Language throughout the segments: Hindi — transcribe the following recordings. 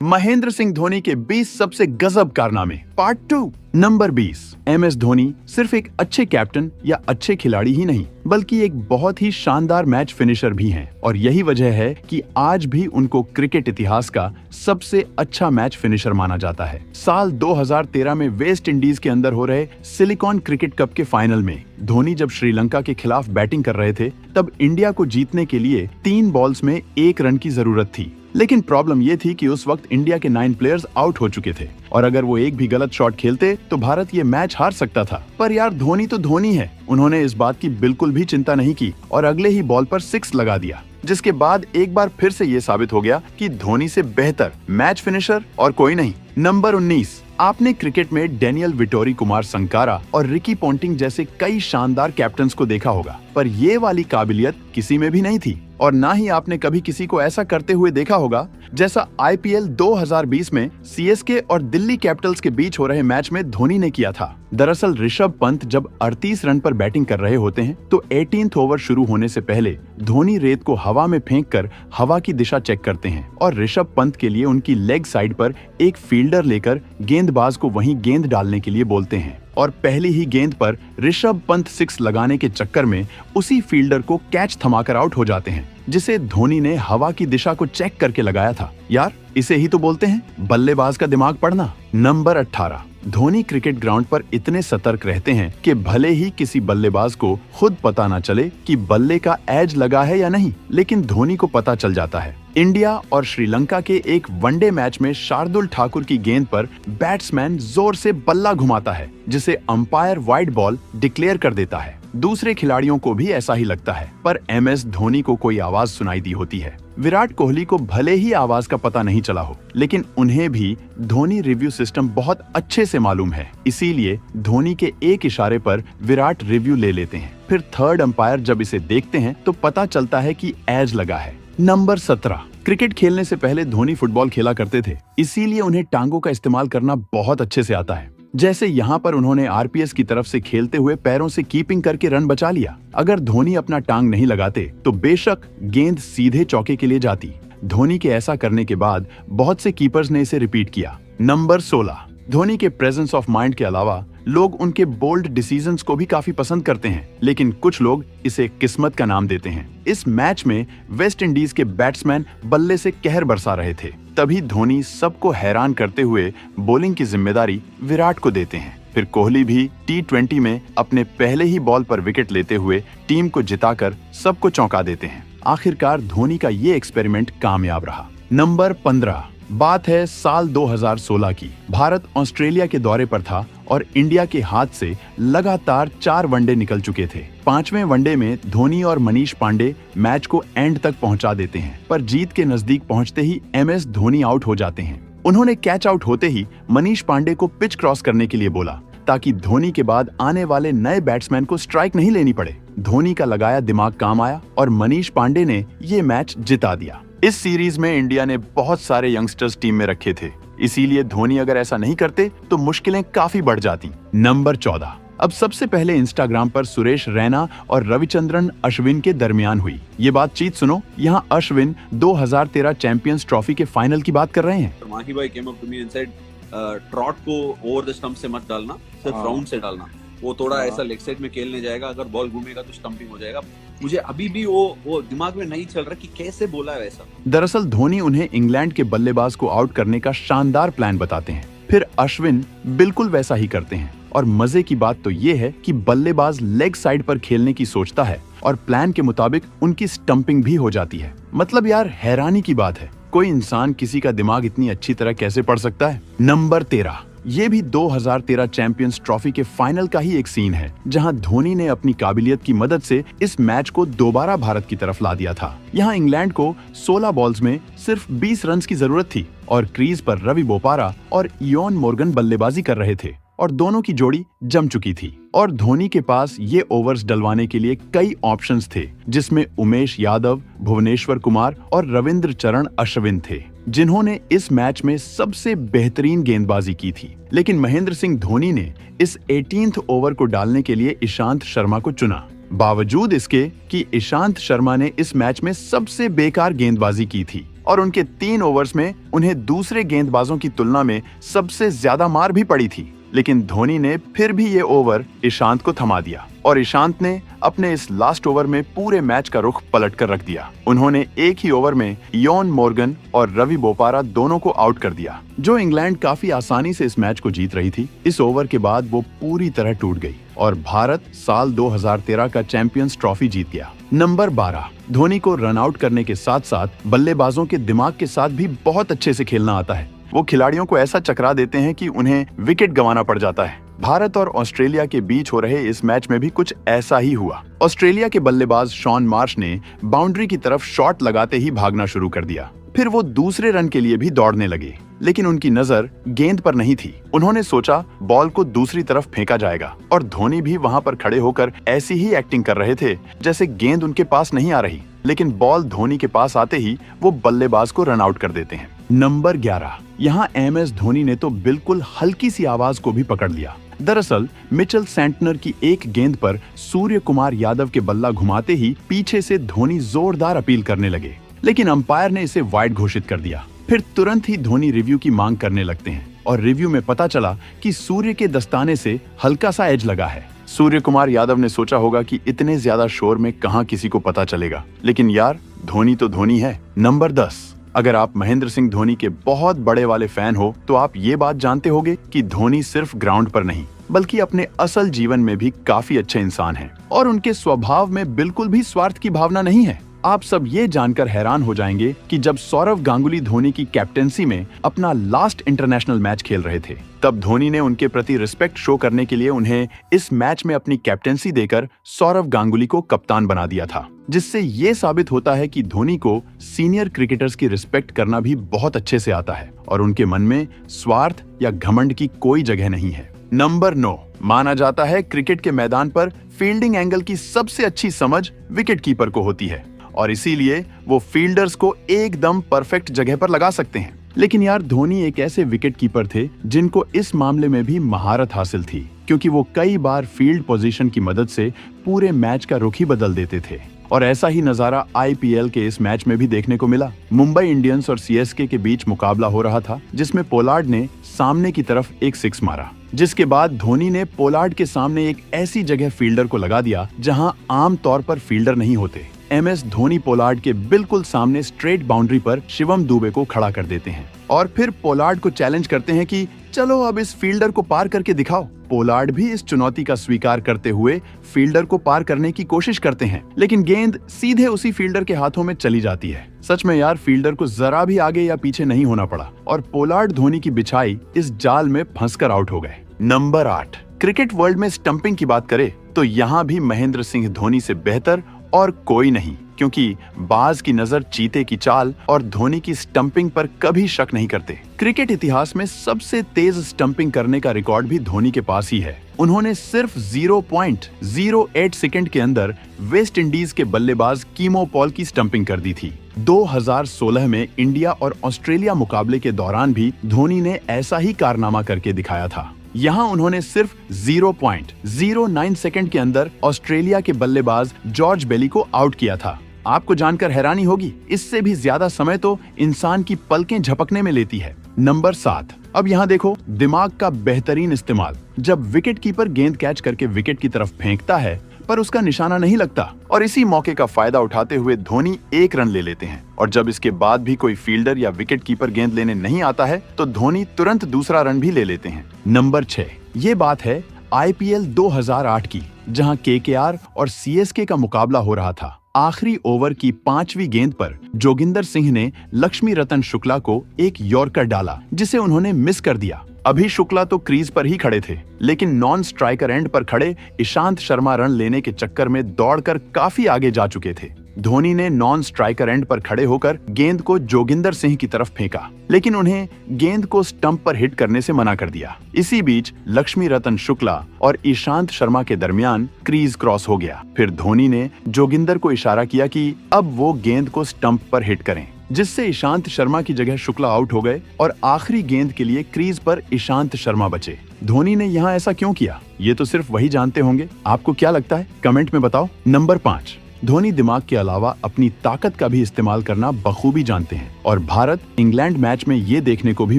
महेंद्र सिंह धोनी के 20 सबसे गजब कारनामे पार्ट 2। नंबर 20। MS धोनी सिर्फ एक अच्छे कैप्टन या अच्छे खिलाड़ी ही नहीं बल्कि एक बहुत ही शानदार मैच फिनिशर भी हैं और यही वजह है कि आज भी उनको क्रिकेट इतिहास का सबसे अच्छा मैच फिनिशर माना जाता है। साल 2013 में वेस्ट इंडीज के अंदर हो रहे सिलिकॉन क्रिकेट कप के फाइनल में धोनी जब श्रीलंका के खिलाफ बैटिंग कर रहे थे तब इंडिया को जीतने के लिए 3 बॉल्स में 1 रन की जरूरत थी। लेकिन प्रॉब्लम ये थी कि उस वक्त इंडिया के 9 प्लेयर्स आउट हो चुके थे और अगर वो एक भी गलत शॉट खेलते तो भारत ये मैच हार सकता था। पर यार धोनी तो धोनी है, उन्होंने इस बात की बिल्कुल भी चिंता नहीं की और अगले ही बॉल पर 6 लगा दिया, जिसके बाद एक बार फिर से ये साबित हो गया कि धोनी से बेहतर मैच फिनिशर और कोई नहीं। नंबर 19। आपने क्रिकेट में डेनियल विटोरी कुमार संकारा और रिकी पोंटिंग जैसे कई शानदार कैप्टन्स को देखा होगा, पर ये वाली काबिलियत किसी में भी नहीं थी और ना ही आपने कभी किसी को ऐसा करते हुए देखा होगा जैसा IPL 2020 में CSK और दिल्ली कैपिटल्स के बीच हो रहे मैच में धोनी ने किया था। दरअसल ऋषभ पंत जब 38 रन पर बैटिंग कर रहे होते हैं तो 18th ओवर शुरू होने से पहले धोनी रेत को हवा में फेंककर हवा की दिशा चेक करते हैं और ऋषभ पंत के लिए उनकी लेग साइड पर एक फील्डर लेकर गेंदबाज को वहीं गेंद डालने के लिए बोलते हैं और पहली ही गेंद पर ऋषभ पंत 6 लगाने के चक्कर में उसी फील्डर को कैच थमाकर आउट हो जाते हैं, जिसे धोनी ने हवा की दिशा को चेक करके लगाया था। यार इसे ही तो बोलते हैं बल्लेबाज का दिमाग पढ़ना। नंबर 18। धोनी क्रिकेट ग्राउंड पर इतने सतर्क रहते हैं कि भले ही किसी बल्लेबाज को खुद पता न चले कि बल्ले का एज लगा है या नहीं, लेकिन धोनी को पता चल जाता है। इंडिया और श्रीलंका के एक वनडे मैच में शार्दुल ठाकुर की गेंद पर बैट्समैन जोर से बल्ला घुमाता है, जिसे अंपायर वाइड बॉल डिक्लेयर कर देता है। दूसरे खिलाड़ियों को भी ऐसा ही लगता है, पर MS धोनी को कोई आवाज सुनाई दी होती है। विराट कोहली को भले ही आवाज का पता नहीं चला हो, लेकिन उन्हें भी धोनी रिव्यू सिस्टम बहुत अच्छे से मालूम है, इसीलिए धोनी के एक इशारे पर विराट रिव्यू ले लेते हैं। फिर थर्ड अंपायर जब इसे देखते हैं तो पता चलता है कि एज लगा है। नंबर 17। क्रिकेट खेलने से पहले धोनी फुटबॉल खेला करते थे, इसीलिए उन्हें टांगों का इस्तेमाल करना बहुत अच्छे से आता है। जैसे यहाँ पर उन्होंने RPS की तरफ से खेलते हुए पैरों से कीपिंग करके रन बचा लिया। अगर धोनी अपना टांग नहीं लगाते तो बेशक गेंद सीधे चौके के लिए जाती। धोनी के ऐसा करने के बाद बहुत से कीपर्स ने इसे रिपीट किया। नंबर 16। धोनी के प्रेजेंस ऑफ माइंड के अलावा लोग उनके बोल्ड डिसीजंस को भी काफी पसंद करते हैं, लेकिन कुछ लोग इसे किस्मत का नाम देते हैं। इस मैच में वेस्ट इंडीज के बैट्समैन बल्ले से कहर बरसा रहे थे, तभी धोनी सबको हैरान करते हुए बॉलिंग की जिम्मेदारी विराट को देते हैं। फिर कोहली भी T20 में अपने पहले ही बॉल पर विकेट लेते हुए टीम को जिताकर सबको चौंका देते हैं। आखिरकार धोनी का ये एक्सपेरिमेंट कामयाब रहा। नंबर 15। बात है साल 2016 की। भारत ऑस्ट्रेलिया के दौरे पर था और इंडिया के हाथ से लगातार 4 वनडे निकल चुके थे। 5वें वनडे में धोनी और मनीष पांडे मैच को एंड तक पहुंचा देते हैं, पर जीत के नजदीक पहुंचते ही MS धोनी आउट हो जाते हैं। उन्होंने कैच आउट होते ही मनीष पांडे को पिच क्रॉस करने के लिए बोला ताकि धोनी के बाद आने वाले नए बैट्समैन को स्ट्राइक नहीं लेनी पड़े। धोनी का लगाया दिमाग काम आया और मनीष पांडे ने ये मैच जिता दिया। इस सीरीज में इंडिया ने बहुत सारे यंगस्टर्स टीम में रखे थे, इसीलिए धोनी अगर ऐसा नहीं करते तो मुश्किलें काफी बढ़ जाती। नंबर 14। अब सबसे पहले इंस्टाग्राम पर सुरेश रैना और रविचंद्रन अश्विन के दरमियान हुई ये बातचीत सुनो। यहाँ अश्विन 2013 चैंपियंस ट्रॉफी के फाइनल की बात कर रहे हैं। माही भाई came up to me and said, trout को ओवर द स्टंप से मत डालना, सिर्फ राउंड से डालना, वो थोड़ा ऐसा लेग साइड में खेलने जाएगा, अगर बॉल घूमेगा तो स्टंपिंग हो जाएगा। मुझे अभी भी वो दिमाग में नहीं चल रहा कि कैसे बोला है ऐसा। दरअसल धोनी उन्हें इंग्लैंड के बल्लेबाज को आउट करने का शानदार प्लान बताते हैं, फिर अश्विन बिल्कुल वैसा ही करते हैं और मजे की बात तो ये है कि बल्लेबाज लेग साइड पर खेलने की सोचता है और प्लान के मुताबिक उनकी स्टंपिंग भी हो जाती है। मतलब यार हैरानी की बात है, कोई इंसान किसी का दिमाग इतनी अच्छी तरह कैसे पढ़ सकता है। नंबर 13। ये भी 2013 चैंपियंस ट्रॉफी के फाइनल का ही एक सीन है, जहां धोनी ने अपनी काबिलियत की मदद से इस मैच को दोबारा भारत की तरफ ला दिया था। यहां इंग्लैंड को 16 बॉल्स में सिर्फ 20 रन की जरूरत थी और क्रीज पर रवि बोपारा और इयोन मोर्गन बल्लेबाजी कर रहे थे और दोनों की जोड़ी जम चुकी थी और धोनी के पास ये ओवर्स डलवाने के लिए कई ऑप्शंस थे, जिसमें उमेश यादव, भुवनेश्वर कुमार और रविंद्र चरण अश्विन थे, जिन्होंने इस मैच में सबसे बेहतरीन गेंदबाजी की थी। लेकिन महेंद्र सिंह धोनी ने इस 18th ओवर को डालने के लिए ईशांत शर्मा को चुना। बावजूद इसके कि ईशांत शर्मा ने इस मैच में सबसे बेकार गेंदबाजी की थी। और उनके 3 ओवर्स में उन्हें दूसरे गेंदबाजों की तुलना में सबसे ज्यादा मार भी पड़ी थी। लेकिन धोनी ने फिर भी ये ओवर ईशांत को थमा दिया और ईशांत ने अपने इस लास्ट ओवर में पूरे मैच का रुख पलट कर रख दिया। उन्होंने एक ही ओवर में योन मोर्गन और रवि बोपारा दोनों को आउट कर दिया, जो इंग्लैंड काफी आसानी से इस मैच को जीत रही थी। इस ओवर के बाद वो पूरी तरह टूट गई और भारत साल 2013 का चैंपियंस ट्रॉफी जीत गया। नंबर 12, धोनी को रन आउट करने के साथ साथ बल्लेबाजों के दिमाग के साथ भी बहुत अच्छे से खेलना आता है। वो खिलाड़ियों को ऐसा चकरा देते हैं कि उन्हें विकेट गंवाना पड़ जाता है। भारत और ऑस्ट्रेलिया के बीच हो रहे इस मैच में भी कुछ ऐसा ही हुआ। ऑस्ट्रेलिया के बल्लेबाज शॉन मार्श ने बाउंड्री की तरफ शॉट लगाते ही भागना शुरू कर दिया। फिर वो दूसरे रन के लिए भी दौड़ने लगे, लेकिन उनकी नजर गेंद पर नहीं थी। उन्होंने सोचा बॉल को दूसरी तरफ फेंका जाएगा और धोनी भी वहां पर खड़े होकर ऐसी ही एक्टिंग कर रहे थे जैसे गेंद उनके पास नहीं आ रही। लेकिन बॉल धोनी के पास आते ही वो बल्लेबाज को रन आउट कर देते हैं। नंबर 11, यहाँ MS धोनी ने तो बिल्कुल हल्की सी आवाज को भी पकड़ लिया। दरअसल मिचेल सेंटनर की एक गेंद पर सूर्य कुमार यादव के बल्ला घुमाते ही पीछे से धोनी जोरदार अपील करने लगे, लेकिन अंपायर ने इसे वाइड घोषित कर दिया। फिर तुरंत ही धोनी रिव्यू की मांग करने लगते हैं और रिव्यू में पता चला कि सूर्य के दस्ताने से हल्का सा एज लगा है। सूर्य कुमार यादव ने सोचा होगा कि इतने ज्यादा शोर में कहां किसी को पता चलेगा, लेकिन यार धोनी तो धोनी है। नंबर 10, अगर आप महेंद्र सिंह धोनी के बहुत बड़े वाले फैन हो तो आप ये बात जानते होंगे कि धोनी सिर्फ ग्राउंड पर नहीं बल्कि अपने असल जीवन में भी काफी अच्छे इंसान हैं और उनके स्वभाव में बिल्कुल भी स्वार्थ की भावना नहीं है। आप सब ये जानकर हैरान हो जाएंगे कि जब सौरव गांगुली धोनी की कैप्टेंसी में अपना लास्ट इंटरनेशनल मैच खेल रहे थे, तब धोनी ने उनके प्रति रिस्पेक्ट शो करने के लिए उन्हें इस मैच में अपनी कैप्टेंसी देकर सौरव गांगुली को कप्तान बना दिया था, जिससे ये साबित होता है कि धोनी को सीनियर क्रिकेटर्स की रिस्पेक्ट करना भी बहुत अच्छे से आता है और उनके मन में स्वार्थ या घमंड की कोई जगह नहीं है। नंबर 9, माना जाता है क्रिकेट के मैदान पर फील्डिंग एंगल की सबसे अच्छी समझ विकेट कीपर को होती है और इसीलिए वो फील्डर्स को एकदम परफेक्ट जगह पर लगा सकते हैं। लेकिन यार धोनी एक ऐसे विकेट कीपर थे जिनको इस मामले में भी महारत हासिल थी, क्योंकि वो कई बार फील्ड पोजीशन की मदद से पूरे मैच का रुख ही बदल देते थे और ऐसा ही नजारा IPL के इस मैच में भी देखने को मिला। मुंबई इंडियंस और CSK के बीच मुकाबला हो रहा था, जिसमें पोलार्ड ने सामने की तरफ एक 6 मारा, जिसके बाद धोनी ने पोलार्ड के सामने एक ऐसी जगह फील्डर को लगा दिया जहां आम तौर पर फील्डर नहीं होते। MS धोनी पोलार्ड के बिल्कुल सामने स्ट्रेट बाउंड्री पर शिवम दुबे को खड़ा कर देते हैं और फिर पोलार्ड को चैलेंज करते हैं कि चलो अब इस फील्डर को पार करके दिखाओ। पोलार्ड भी इस चुनौती का स्वीकार करते हुए फील्डर को पार करने की कोशिश करते हैं, लेकिन गेंद सीधे उसी फील्डर के हाथों में चली जाती है। सच में यार फील्डर को जरा भी आगे या पीछे नहीं होना पड़ा और पोलार्ड धोनी की बिछाई इस जाल में फंसकर आउट हो गए। नंबर 8, क्रिकेट वर्ल्ड में स्टंपिंग की बात करें तो यहाँ भी महेंद्र सिंह धोनी से बेहतर और कोई नहीं, क्योंकि बाज की नजर चीते की चाल और धोनी की स्टंपिंग पर कभी शक नहीं करते। क्रिकेट इतिहास में सबसे तेज स्टंपिंग करने का रिकॉर्ड भी धोनी के पास ही है। उन्होंने सिर्फ 0.08 सेकंड के अंदर वेस्ट इंडीज के बल्लेबाज कीमो पॉल की स्टंपिंग कर दी थी। 2016 में इंडिया और ऑस्ट्रेलिया मुकाबले के दौरान भी धोनी ने ऐसा ही कारनामा करके दिखाया था। यहाँ उन्होंने सिर्फ 0.09 सेकंड के अंदर ऑस्ट्रेलिया के बल्लेबाज जॉर्ज बेली को आउट किया था। आपको जानकर हैरानी होगी, इससे भी ज्यादा समय तो इंसान की पलकें झपकने में लेती है। नंबर 7, अब यहाँ देखो दिमाग का बेहतरीन इस्तेमाल। जब विकेट कीपर गेंद कैच करके विकेट की तरफ फेंकता है पर उसका निशाना नहीं लगता और इसी मौके का फायदा उठाते हुए धोनी 1 रन ले लेते हैं और जब इसके बाद भी कोई फील्डर या विकेट कीपर गेंद लेने नहीं आता है तो धोनी तुरंत दूसरा रन भी ले लेते हैं। नंबर 6, ये बात है IPL 2008 की, जहां KKR और CSK का मुकाबला हो रहा था। आखिरी ओवर की 5वीं गेंद पर जोगिंदर सिंह ने लक्ष्मी रतन शुक्ला को एक यॉर्कर डाला जिसे उन्होंने मिस कर दिया। अभी शुक्ला तो क्रीज पर ही खड़े थे, लेकिन नॉन स्ट्राइकर एंड पर खड़े ईशांत शर्मा रन लेने के चक्कर में दौड़कर काफी आगे जा चुके थे। धोनी ने नॉन स्ट्राइकर एंड पर खड़े होकर गेंद को जोगिंदर सिंह की तरफ फेंका, लेकिन उन्हें गेंद को स्टंप पर हिट करने से मना कर दिया। इसी बीच लक्ष्मी रतन शुक्ला और ईशांत शर्मा के दरमियान क्रीज क्रॉस हो गया। फिर धोनी ने जोगिंदर को इशारा किया कि अब वो गेंद को स्टंप पर हिट करें, जिससे ईशांत शर्मा की जगह शुक्ला आउट हो गए और आखिरी गेंद के लिए क्रीज पर ईशांत शर्मा बचे। धोनी ने यहाँ ऐसा क्यों किया, ये तो सिर्फ वही जानते होंगे। आपको क्या लगता है, कमेंट में बताओ। नंबर 5, धोनी दिमाग के अलावा अपनी ताकत का भी इस्तेमाल करना बखूबी जानते हैं और भारत इंग्लैंड मैच में ये देखने को भी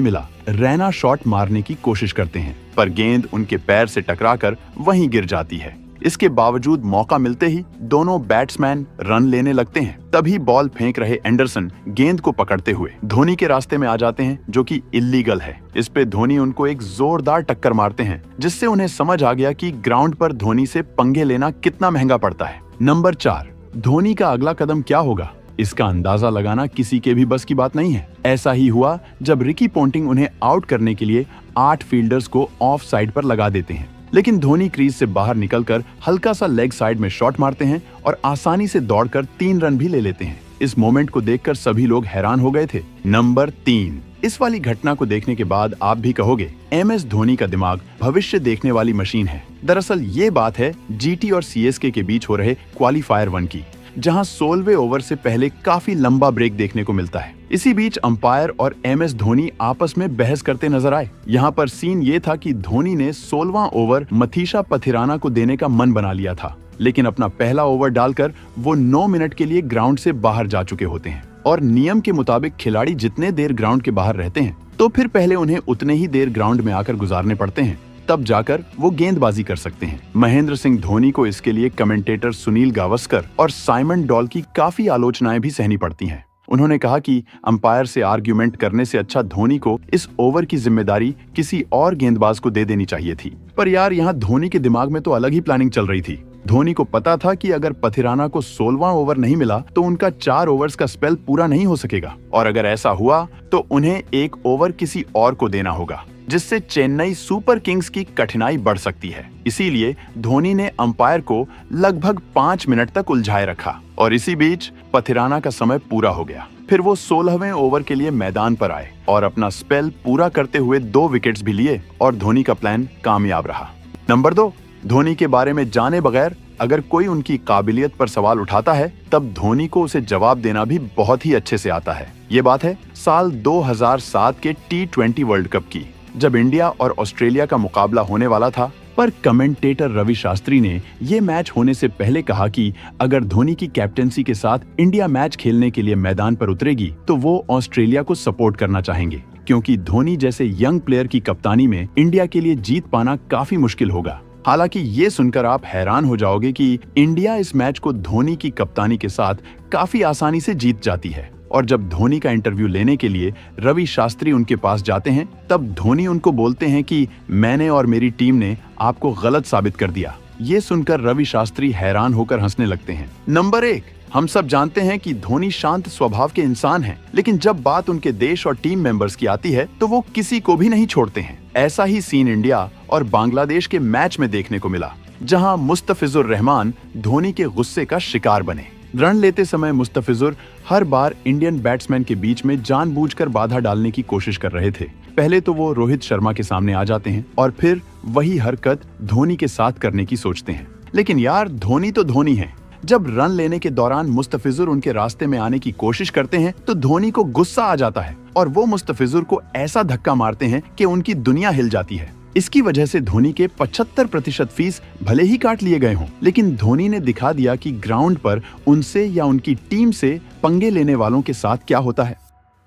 मिला। रैना शॉट मारने की कोशिश करते हैं पर गेंद उनके पैर से टकराकर वहीं गिर जाती है। इसके बावजूद मौका मिलते ही दोनों बैट्समैन रन लेने लगते हैं। तभी बॉल फेंक रहे एंडरसन गेंद को पकड़ते हुए धोनी के रास्ते में आ जाते हैं, जो कि इल्लीगल है। इस पे धोनी उनको एक जोरदार टक्कर मारते हैं, जिससे उन्हें समझ आ गया कि ग्राउंड पर धोनी से पंगे लेना कितना महंगा पड़ता है। नंबर 4, धोनी का अगला कदम क्या होगा, इसका अंदाजा लगाना किसी के भी बस की बात नहीं है। ऐसा ही हुआ जब रिकी पोंटिंग उन्हें आउट करने के लिए 8 फील्डर्स को ऑफ साइड पर लगा देते हैं, लेकिन धोनी क्रीज से बाहर निकलकर हल्का सा लेग साइड में शॉट मारते हैं और आसानी से दौड़कर 3 रन भी ले लेते हैं। इस मोमेंट को देखकर सभी लोग हैरान हो गए थे। नंबर 3, इस वाली घटना को देखने के बाद आप भी कहोगे MS धोनी का दिमाग भविष्य देखने वाली मशीन है। दरअसल ये बात है GT और CSK के बीच हो रहे क्वालीफायर 1 की, जहां 16वें ओवर से पहले काफी लंबा ब्रेक देखने को मिलता है। इसी बीच अंपायर और MS धोनी आपस में बहस करते नजर आए। यहाँ पर सीन ये था कि धोनी ने 16वां ओवर मथीशा पथिराना को देने का मन बना लिया था, लेकिन अपना पहला ओवर डालकर वो 9 मिनट के लिए ग्राउंड से बाहर जा चुके होते हैं और नियम के मुताबिक खिलाड़ी जितने देर ग्राउंड के बाहर रहते हैं तो फिर पहले उन्हें उतने ही देर ग्राउंड में आकर गुजारने पड़ते हैं, तब जाकर वो गेंदबाजी कर सकते हैं। महेंद्र सिंह धोनी को इसके लिए कमेंटेटर सुनील गावस्कर और साइमन डॉल की काफी आलोचनाएं भी सहनी पड़ती हैं। उन्होंने कहा कि अंपायर से आर्ग्यूमेंट करने से अच्छा धोनी को इस ओवर की जिम्मेदारी किसी और गेंदबाज को दे देनी चाहिए थी। पर यार, यहाँ धोनी के दिमाग में तो अलग ही प्लानिंग चल रही थी। धोनी को पता था कि अगर पथिराना को 16वां ओवर नहीं मिला तो उनका 4 ओवर्स का स्पेल पूरा नहीं हो सकेगा, और अगर ऐसा हुआ तो उन्हें 1 ओवर किसी और को देना होगा, जिससे चेन्नई सुपर किंग्स की कठिनाई बढ़ सकती है। इसीलिए धोनी ने अंपायर को लगभग 5 मिनट तक उलझाए रखा और इसी बीच पथिराना का समय पूरा हो गया। फिर वो 16वें ओवर के लिए मैदान पर आए और अपना स्पेल पूरा करते हुए 2 विकेट्स भी लिए और धोनी का प्लान कामयाब रहा। नंबर 2, धोनी के बारे में जाने बगैर अगर कोई उनकी काबिलियत पर सवाल उठाता है तब धोनी को उसे जवाब देना भी बहुत ही अच्छे से आता है। ये बात है साल 2007 के T20 वर्ल्ड कप की, जब इंडिया और ऑस्ट्रेलिया का मुकाबला होने वाला था। पर कमेंटेटर रवि शास्त्री ने ये मैच होने से पहले कहा कि अगर धोनी की कैप्टेंसी के साथ इंडिया मैच खेलने के लिए मैदान पर उतरेगी तो वो ऑस्ट्रेलिया को सपोर्ट करना चाहेंगे, क्योंकि धोनी जैसे यंग प्लेयर की कप्तानी में इंडिया के लिए जीत पाना काफी मुश्किल होगा। हालांकि ये सुनकर आप हैरान हो जाओगे कि इंडिया इस मैच को धोनी की कप्तानी के साथ काफी आसानी से जीत जाती है। और जब धोनी का इंटरव्यू लेने के लिए रवि शास्त्री उनके पास जाते हैं तब धोनी उनको बोलते हैं कि मैंने और मेरी टीम ने आपको गलत साबित कर दिया। ये सुनकर रवि शास्त्री हैरान होकर हंसने लगते हैं। नंबर 1, हम सब जानते हैं कि धोनी शांत स्वभाव के इंसान हैं, लेकिन जब बात उनके देश और टीम मेंबर्स की आती है तो वो किसी को भी नहीं छोड़ते हैं। ऐसा ही सीन इंडिया और बांग्लादेश के मैच में देखने को मिला, जहां मुस्तफिजुर रहमान धोनी के गुस्से का शिकार बने। रन लेते समय मुस्तफिजुर हर बार इंडियन बैट्समैन के बीच में जानबूझकर बाधा डालने की कोशिश कर रहे थे। पहले तो वो रोहित शर्मा के सामने आ जाते हैं और फिर वही हरकत धोनी के साथ करने की सोचते हैं। लेकिन यार, धोनी तो धोनी है। जब रन लेने के दौरान मुस्तफिजुर उनके रास्ते में आने की कोशिश करते हैं तो धोनी को गुस्सा आ जाता है और वो मुस्तफिजुर को ऐसा धक्का मारते हैं कि उनकी दुनिया हिल जाती है। इसकी वजह से धोनी के 75% फीस भले ही काट लिए गए हों, लेकिन धोनी ने दिखा दिया कि ग्राउंड पर उनसे या उनकी टीम से पंगे लेने वालों के साथ क्या होता है।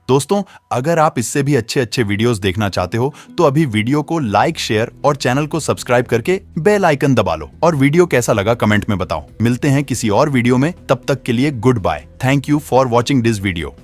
दोस्तों, अगर आप इससे भी अच्छे वीडियोस देखना चाहते हो तो अभी वीडियो को लाइक, शेयर और चैनल को सब्सक्राइब करके बेल आइकन दबा लो और वीडियो कैसा लगा कमेंट में बताओ। मिलते हैं किसी और वीडियो में, तब तक के लिए goodbye. Thank you for watching this video.